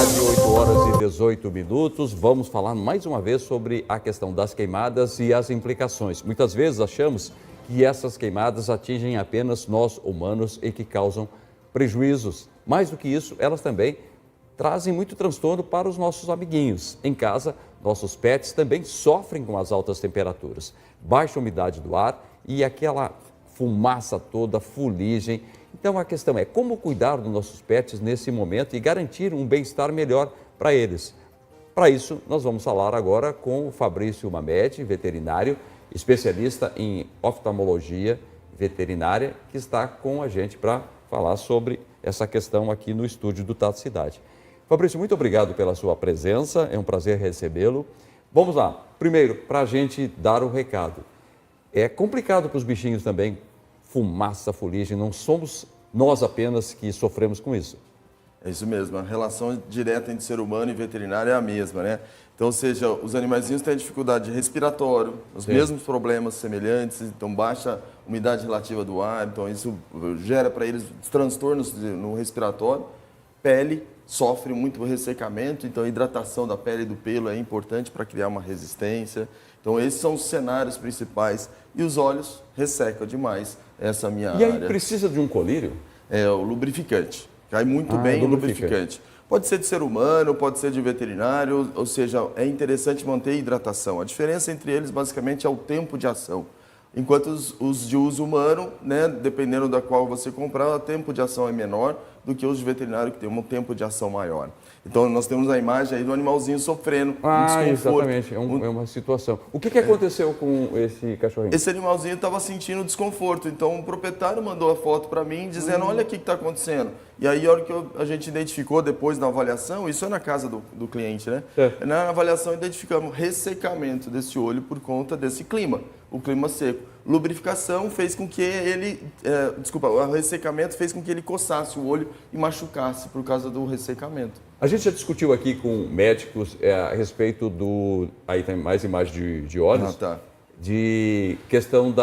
tarde, 8h18. Vamos falar mais uma vez sobre a questão das queimadas e as implicações. Muitas vezes achamos que essas queimadas atingem apenas nós humanos e que causam prejuízos. Mais do que isso, elas também trazem muito transtorno para os nossos amiguinhos. Em casa, nossos pets também sofrem com as altas temperaturas, baixa umidade do ar e aquela fumaça toda, fuligem. Então a questão é como cuidar dos nossos pets nesse momento e garantir um bem-estar melhor para eles. Para isso, nós vamos falar agora com o Fabrício Mamed, veterinário, especialista em oftalmologia veterinária, que está com a gente para falar sobre essa questão aqui no estúdio do Tato Cidade. Fabrício, muito obrigado pela sua presença, é um prazer recebê-lo. Vamos lá, primeiro, para a gente dar o recado. É complicado para os bichinhos também, fumaça, fuligem, não somos nós apenas que sofremos com isso. É isso mesmo, a relação direta entre ser humano e veterinário é a mesma, né? Então, ou seja, os animaizinhos têm dificuldade respiratória, os mesmos problemas semelhantes, então baixa umidade relativa do ar, então isso gera para eles transtornos no respiratório, pele, sofre muito ressecamento, então a hidratação da pele e do pelo é importante para criar uma resistência. Então esses são os cenários principais. E os olhos ressecam demais, essa é a minha área. E aí precisa de um colírio? É o lubrificante, cai muito bem o lubrificante. Pode ser de ser humano, pode ser de veterinário, ou seja, é interessante manter a hidratação. A diferença entre eles basicamente é o tempo de ação. Enquanto os de uso humano, né, dependendo da qual você comprar, o tempo de ação é menor do que os de veterinário, que tem um tempo de ação maior. Então, nós temos a imagem aí do animalzinho sofrendo um desconforto. Exatamente, é uma situação. O que aconteceu com esse cachorrinho? Esse animalzinho estava sentindo desconforto, então o proprietário mandou a foto para mim, dizendo, olha o que está acontecendo. E aí, a hora que a gente identificou depois na avaliação, isso é na casa do cliente, né? Na avaliação, identificamos ressecamento desse olho por conta desse clima, o clima seco. Lubrificação fez com que ele, o ressecamento fez com que ele coçasse o olho e machucasse por causa do ressecamento. A gente já discutiu aqui com médicos a respeito do... Aí tem mais imagem de olhos. De questão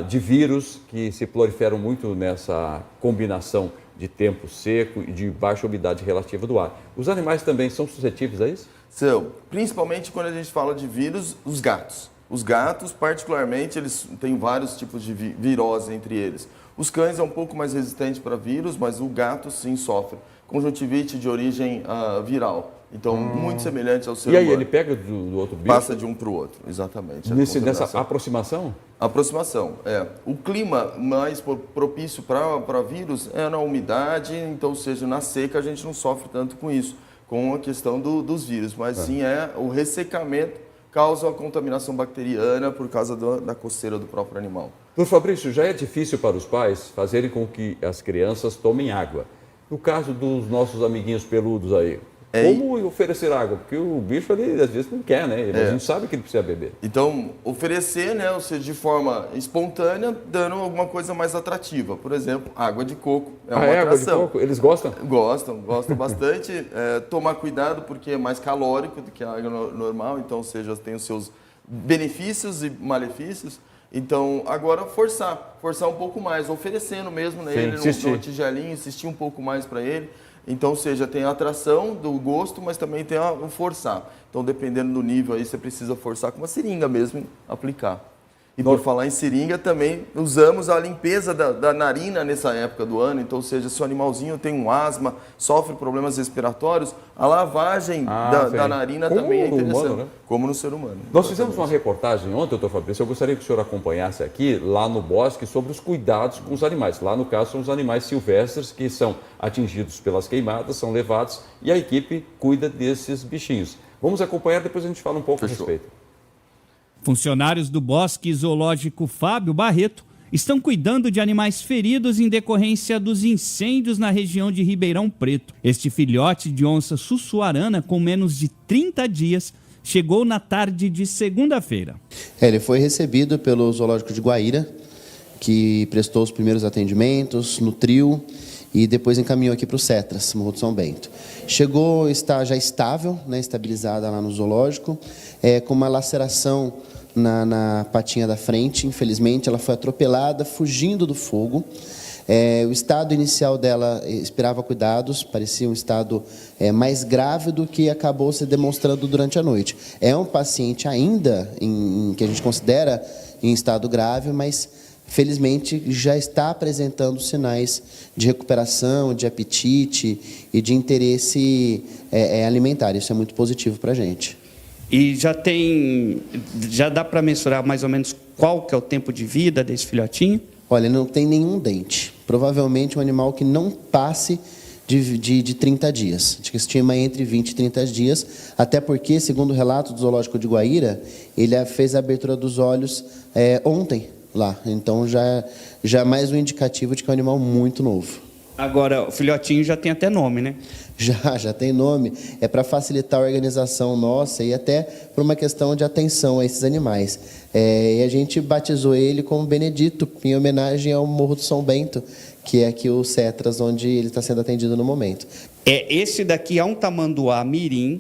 de vírus que se proliferam muito nessa combinação de tempo seco e de baixa umidade relativa do ar. Os animais também são suscetíveis a isso? São, principalmente quando a gente fala de vírus, os gatos. Os gatos, particularmente, eles têm vários tipos de virose entre eles. Os cães é um pouco mais resistente para vírus, mas o gato sim sofre. Conjuntivite de origem viral. Então, muito semelhante ao ser humano. E aí, ele pega do outro bicho? Passa de um para o outro, exatamente. Nessa aproximação? Aproximação, é. O clima mais propício para vírus é na umidade, então, ou seja, na seca a gente não sofre tanto com isso, com a questão dos vírus, mas sim o ressecamento causa a contaminação bacteriana por causa da coceira do próprio animal. Doutor Fabrício, já é difícil para os pais fazerem com que as crianças tomem água. No caso dos nossos amiguinhos peludos aí, como oferecer água? Porque o bicho ali às vezes não quer, né? A gente sabe que ele precisa beber. Então, oferecer, né, ou seja, de forma espontânea, dando alguma coisa mais atrativa. Por exemplo, água de coco é uma atração. Água de coco? Eles gostam? Gostam bastante. Tomar cuidado porque é mais calórico do que a água normal, então, ou seja, tem os seus benefícios e malefícios. Então, agora forçar um pouco mais, oferecendo mesmo nele, no tigelinho, insistir um pouco mais para ele. Então, ou seja, tem a atração do gosto, mas também tem o forçar. Então, dependendo do nível aí, você precisa forçar com uma seringa mesmo, aplicar. E por falar em seringa, também usamos a limpeza da narina nessa época do ano. Então, ou seja, se o animalzinho tem um asma, sofre problemas respiratórios, a lavagem da narina também é interessante. Humano, né? Como no ser humano. Nós fizemos uma reportagem ontem, doutor Fabrício, eu gostaria que o senhor acompanhasse aqui, lá no bosque, sobre os cuidados com os animais. Lá, no caso, são os animais silvestres que são atingidos pelas queimadas, são levados e a equipe cuida desses bichinhos. Vamos acompanhar, depois a gente fala um pouco a respeito. Funcionários do Bosque Zoológico Fábio Barreto estão cuidando de animais feridos em decorrência dos incêndios na região de Ribeirão Preto. Este filhote de onça sussuarana, com menos de 30 dias, chegou na tarde de segunda-feira. Ele foi recebido pelo Zoológico de Guaíra, que prestou os primeiros atendimentos, nutriu e depois encaminhou aqui para o Cetras, Morro do São Bento. Chegou, está já estável, né, estabilizada lá no zoológico, com uma laceração na patinha da frente. Infelizmente, ela foi atropelada, fugindo do fogo. O estado inicial dela esperava cuidados, parecia um estado mais grave do que acabou se demonstrando durante a noite. É um paciente ainda que a gente considera em estado grave, mas felizmente já está apresentando sinais de recuperação, de apetite e de interesse alimentar. Isso é muito positivo para a gente. E já dá para mensurar mais ou menos qual que é o tempo de vida desse filhotinho? Olha, não tem nenhum dente. Provavelmente um animal que não passe de 30 dias. A gente estima entre 20 e 30 dias, até porque, segundo o relato do Zoológico de Guaíra, ele fez a abertura dos olhos ontem lá. Então, já é mais um indicativo de que é um animal muito novo. Agora, o filhotinho já tem até nome, né? Já tem nome. É para facilitar a organização nossa e até por uma questão de atenção a esses animais. E a gente batizou ele como Benedito, em homenagem ao Morro do São Bento, que é aqui o Cetras, onde ele está sendo atendido no momento. Esse daqui é um tamanduá mirim.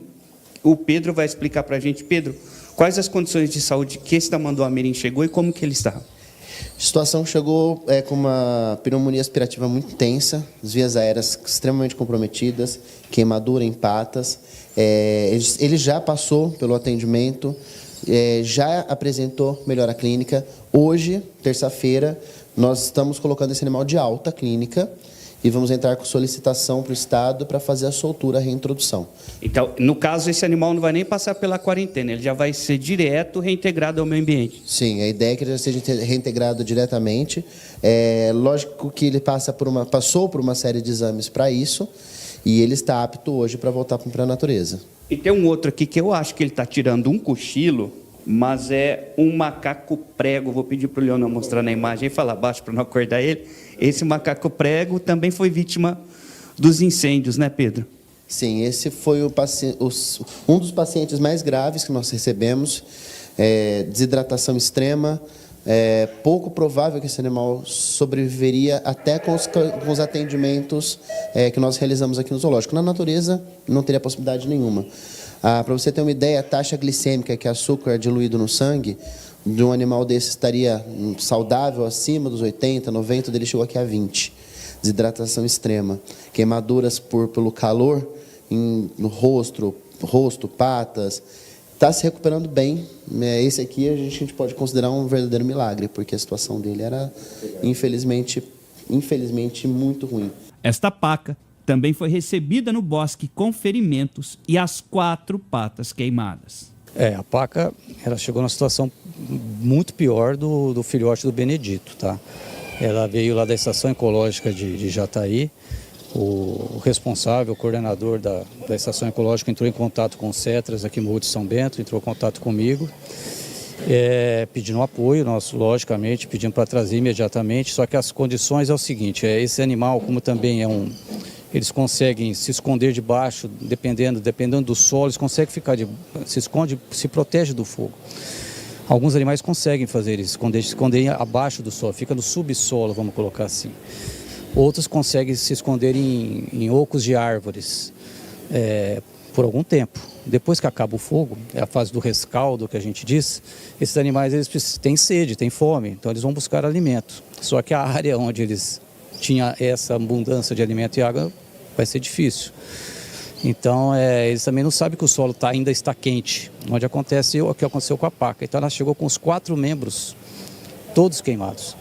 O Pedro vai explicar para a gente. Pedro, quais as condições de saúde que esse tamanduá mirim chegou e como que ele está? A situação chegou com uma pneumonia aspirativa muito intensa, as vias aéreas extremamente comprometidas, queimadura em patas. Ele já passou pelo atendimento, já apresentou melhora clínica. Hoje, terça-feira, nós estamos colocando esse animal de alta clínica e vamos entrar com solicitação para o Estado para fazer a soltura, a reintrodução. Então, no caso, esse animal não vai nem passar pela quarentena, ele já vai ser direto reintegrado ao meio ambiente. Sim, a ideia é que ele já seja reintegrado diretamente. Lógico que ele passou por uma série de exames para isso e ele está apto hoje para voltar para a natureza. E tem um outro aqui que eu acho que ele está tirando um cochilo, mas é um macaco prego. Vou pedir para o Leonel mostrar na imagem e falar baixo para não acordar ele. Esse macaco prego também foi vítima dos incêndios, né, Pedro? Sim, esse foi um dos pacientes mais graves que nós recebemos. Desidratação extrema. Pouco provável que esse animal sobreviveria até com os atendimentos que nós realizamos aqui no zoológico. Na natureza, não teria possibilidade nenhuma. Para você ter uma ideia, a taxa glicêmica, que é açúcar diluído no sangue, de um animal desse estaria saudável acima dos 80, 90, dele chegou aqui a 20. Desidratação extrema. Queimaduras pelo calor no rosto, patas. Está se recuperando bem. Esse aqui a gente pode considerar um verdadeiro milagre, porque a situação dele era, infelizmente muito ruim. Esta paca também foi recebida no bosque com ferimentos e as 4 patas queimadas. A paca ela chegou numa situação muito pior do filhote do Benedito, tá? Ela veio lá da Estação Ecológica de Jataí. O responsável, o coordenador da Estação Ecológica entrou em contato com o Cetras aqui no Morro de São Bento, entrou em contato comigo, pedindo apoio, nós logicamente pedimos para trazer imediatamente, só que as condições é o seguinte, esse animal, como também eles conseguem se esconder debaixo, dependendo do solo, eles conseguem se protege do fogo. Alguns animais conseguem fazer isso, se esconder abaixo do solo, fica no subsolo, vamos colocar assim. Outros conseguem se esconder em ocos de árvores por algum tempo. Depois que acaba o fogo, é a fase do rescaldo que a gente diz, esses animais eles têm sede, têm fome, então eles vão buscar alimento. Só que a área onde eles tinham essa abundância de alimento e água vai ser difícil. Então, eles também não sabem que o solo ainda está quente, onde acontece o que aconteceu com a paca. Então, ela chegou com os 4 membros, todos queimados.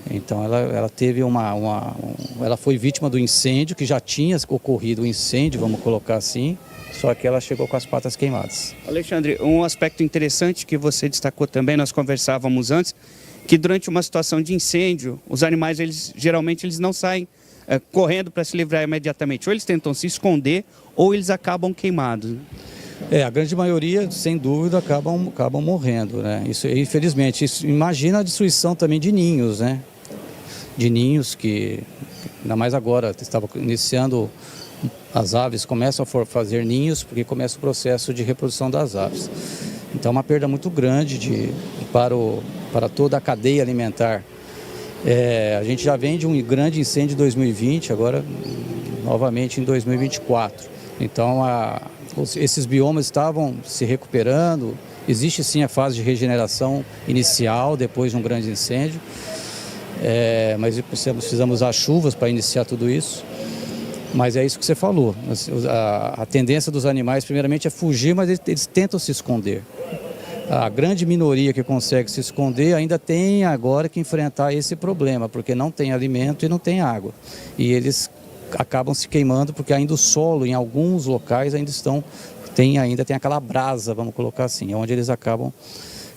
Então, ela teve ela foi vítima do incêndio, que já tinha ocorrido o incêndio, vamos colocar assim, só que ela chegou com as patas queimadas. Alexandre, um aspecto interessante que você destacou também, nós conversávamos antes, que durante uma situação de incêndio, os animais, geralmente, eles não saem correndo para se livrar imediatamente. Ou eles tentam se esconder, ou eles acabam queimados. A grande maioria, sem dúvida, acabam morrendo, né? Isso, infelizmente. Imagina a destruição também de ninhos, né? De ninhos que, ainda mais agora, estava iniciando, as aves começam a fazer ninhos, porque começa o processo de reprodução das aves. Então, é uma perda muito grande para toda a cadeia alimentar. A gente já vem de um grande incêndio em 2020, agora novamente em 2024. Então, esses biomas estavam se recuperando. Existe sim a fase de regeneração inicial, depois de um grande incêndio. mas precisamos usar chuvas para iniciar tudo isso. Mas é isso que você falou. A tendência dos animais, primeiramente, é fugir, mas eles tentam se esconder. A grande minoria que consegue se esconder ainda tem agora que enfrentar esse problema, porque não tem alimento e não tem água. E eles acabam se queimando, porque ainda o solo, em alguns locais, tem aquela brasa, vamos colocar assim, onde eles acabam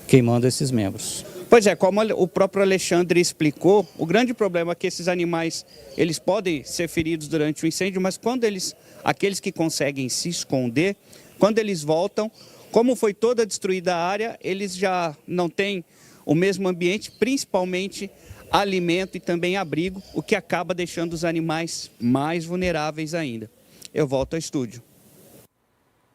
queimando esses membros. Pois é, como o próprio Alexandre explicou, o grande problema é que esses animais, eles podem ser feridos durante o incêndio, mas aqueles que conseguem se esconder, quando eles voltam, como foi toda destruída a área, eles já não têm o mesmo ambiente, principalmente alimento e também abrigo, o que acaba deixando os animais mais vulneráveis ainda. Eu volto ao estúdio.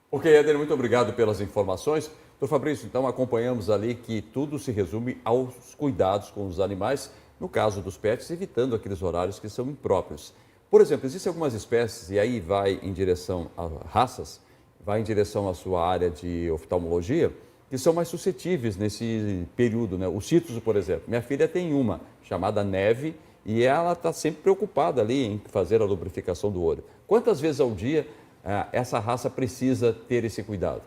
Ok, Éder, muito obrigado pelas informações. Doutor Fabrício, então acompanhamos ali que tudo se resume aos cuidados com os animais, no caso dos pets, evitando aqueles horários que são impróprios. Por exemplo, existem algumas espécies, e aí vai em direção a raças, vai em direção à sua área de oftalmologia, que são mais suscetíveis nesse período, né? O cítrus, por exemplo. Minha filha tem uma chamada Neve e ela está sempre preocupada ali em fazer a lubrificação do olho. Quantas vezes ao dia essa raça precisa ter esse cuidado?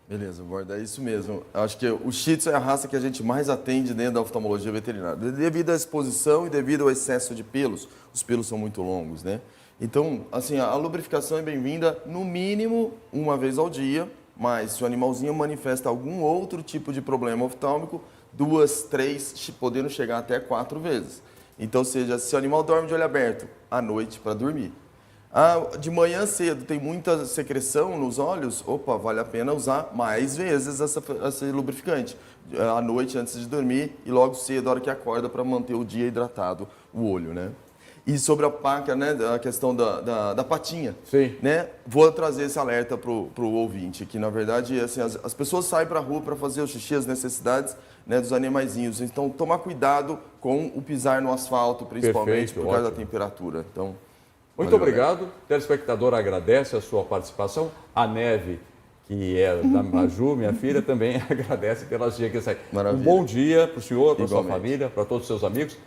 Beleza, Borda, é isso mesmo. Acho que o Shih Tzu é a raça que a gente mais atende dentro da oftalmologia veterinária. Devido à exposição e devido ao excesso de pelos, os pelos são muito longos, né? Então, assim, a lubrificação é bem-vinda no mínimo uma vez ao dia, mas se o animalzinho manifesta algum outro tipo de problema oftálmico, 2, 3, podendo chegar até 4 vezes. Então, seja, se o animal dorme de olho aberto à noite para dormir, de manhã cedo tem muita secreção nos olhos, opa, vale a pena usar mais vezes esse lubrificante. À noite, antes de dormir, e logo cedo, a hora que acorda, para manter o dia hidratado, o olho, né? E sobre a paca, né, a questão da patinha, sim, né? Vou trazer esse alerta pro ouvinte, que na verdade assim, as pessoas saem para a rua para fazer o xixi, as necessidades, né, dos animaizinhos. Então, tomar cuidado com o pisar no asfalto, principalmente. Perfeito, por causa da temperatura. Então, muito obrigado. O telespectador agradece a sua participação. A Neve, que é da Maju, minha filha, também agradece pela dia que sai. Um bom dia para o senhor, para a sua família, para todos os seus amigos.